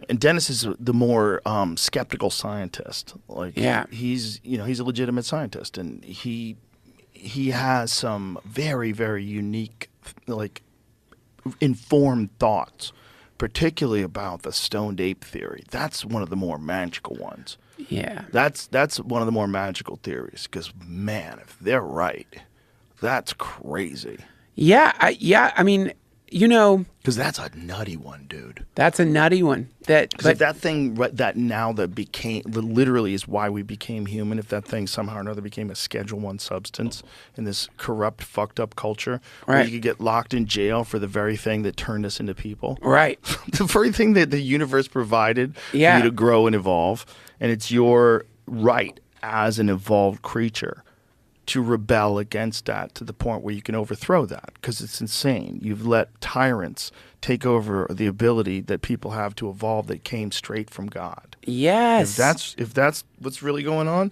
And Dennis is the more skeptical scientist. Like, he's a legitimate scientist, and he has some very, very unique, like, informed thoughts, particularly about the stoned ape theory. That's one of the more magical ones. Yeah. That's one of the more magical theories, because, man, if they're right, that's crazy. Yeah. I mean, you know, because that's a nutty one, dude. That's a nutty one. But that thing that became literally is why we became human. If that thing somehow or another became a Schedule I substance in this corrupt, fucked up culture, where you could get locked in jail for the very thing that turned us into people, right? The very thing that the universe provided for you to grow and evolve, and it's your right as an evolved creature to rebel against that to the point where you can overthrow that, because it's insane. You've let tyrants take over the ability that people have to evolve that came straight from God. Yes. If that's what's really going on,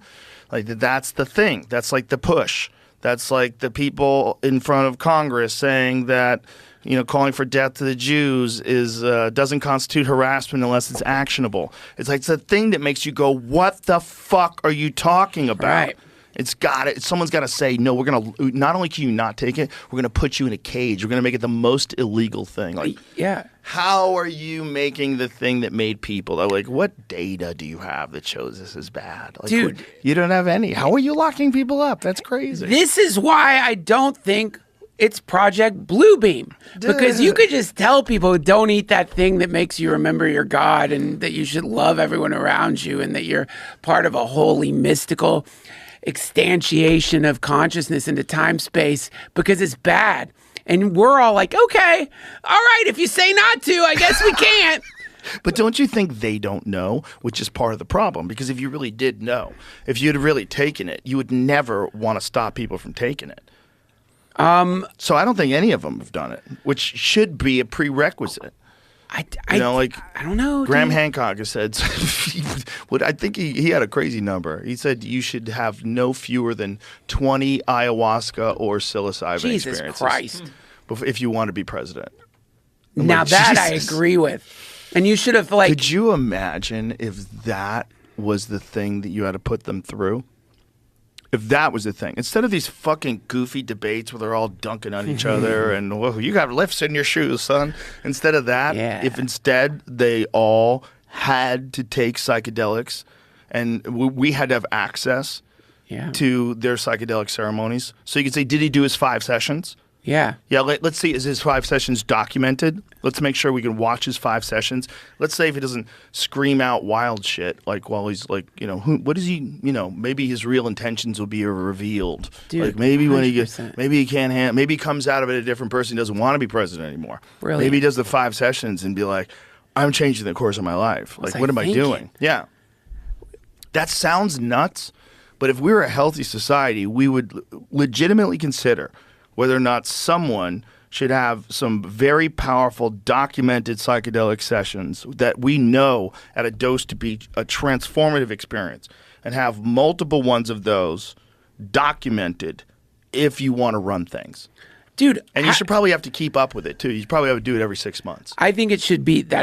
like, that's the thing. That's like the push. That's like the people in front of Congress saying that, you know, calling for death to the Jews is doesn't constitute harassment unless it's actionable. It's like, it's a thing that makes you go, what the fuck are you talking about? Right. Someone's got to say, no, we're going to, not only can you not take it, we're going to put you in a cage. We're going to make it the most illegal thing. Like, how are you making the thing that made people? Like, what data do you have that shows this is bad? Like, dude, you don't have any. How are you locking people up? That's crazy. This is why I don't think it's Project Bluebeam. Because you could just tell people, don't eat that thing that makes you remember your God, and that you should love everyone around you, and that you're part of a holy, mystical instantiation of consciousness into time space, because it's bad. And we're all like, okay, all right, if you say not to, I guess we can't. But don't you think they don't know, which is part of the problem? Because if you really did know, if you'd really taken it, you would never want to stop people from taking it. So I don't think any of them have done it, which should be a prerequisite. I don't know. Graham Hancock has said, I think he had a crazy number. He said you should have no fewer than 20 ayahuasca or psilocybin experiences. Jesus Christ. If you want to be president. Now that I agree with. And you should have, like... Could you imagine if that was the thing that you had to put them through? If that was the thing, instead of these fucking goofy debates where they're all dunking on each other and, well, you got lifts in your shoes, son. Instead of that, if instead they all had to take psychedelics, and we had to have access to their psychedelic ceremonies. So you could say, did he do his 5 sessions? Yeah. Yeah, let's see, is his 5 sessions documented? Let's make sure we can watch his 5 sessions. Let's say if he doesn't scream out wild shit, like, while he's like, you know, what is he, you know, maybe his real intentions will be revealed. Dude, like, maybe 100%. when maybe he can't, maybe he comes out of it a different person, he doesn't want to be president anymore. Really? Maybe he does the 5 sessions and be like, I'm changing the course of my life. Like, what am I doing? Yeah. That sounds nuts, but if we were a healthy society, we would legitimately consider whether or not someone should have some very powerful documented psychedelic sessions that we know at a dose to be a transformative experience, and have multiple ones of those documented if you want to run things. Dude. And you should probably have to keep up with it too. You probably have to do it every 6 months. I think that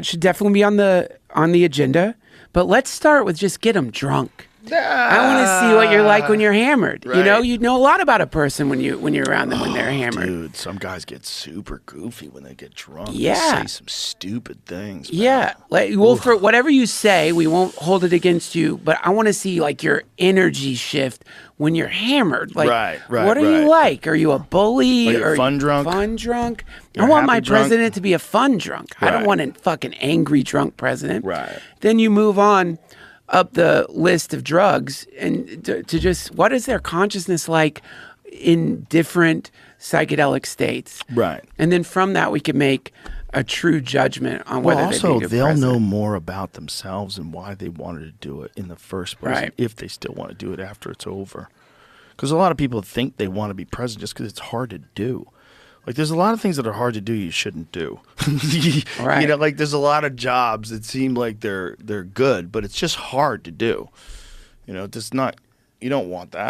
should definitely be on the agenda. But let's start with just get them drunk. I want to see what you're like when you're hammered. Right. You know a lot about a person when you're around them when they're hammered. Dude, some guys get super goofy when they get drunk. Yeah. They say some stupid things. Man. Yeah. Well, for whatever you say, we won't hold it against you, but I want to see, like, your energy shift when you're hammered. Like, right. What are you like? Are you a bully? Are you a fun drunk? Fun drunk? You're I want my drunk? president to be a fun drunk. Right. I don't want a fucking angry drunk president. Right. Then you move on up the list of drugs and to just, what is their consciousness like in different psychedelic states? Right. And then from that, we can make a true judgment on whether also, they they'll know more about themselves and why they wanted to do it in the first place, Right. if they still want to do it after it's over. Because a lot of people think they want to be president just because it's hard to do. Like, there's a lot of things that are hard to do you shouldn't do. Right. You know, like, there's a lot of jobs that seem like they're good, but it's just hard to do. You know, you don't want that.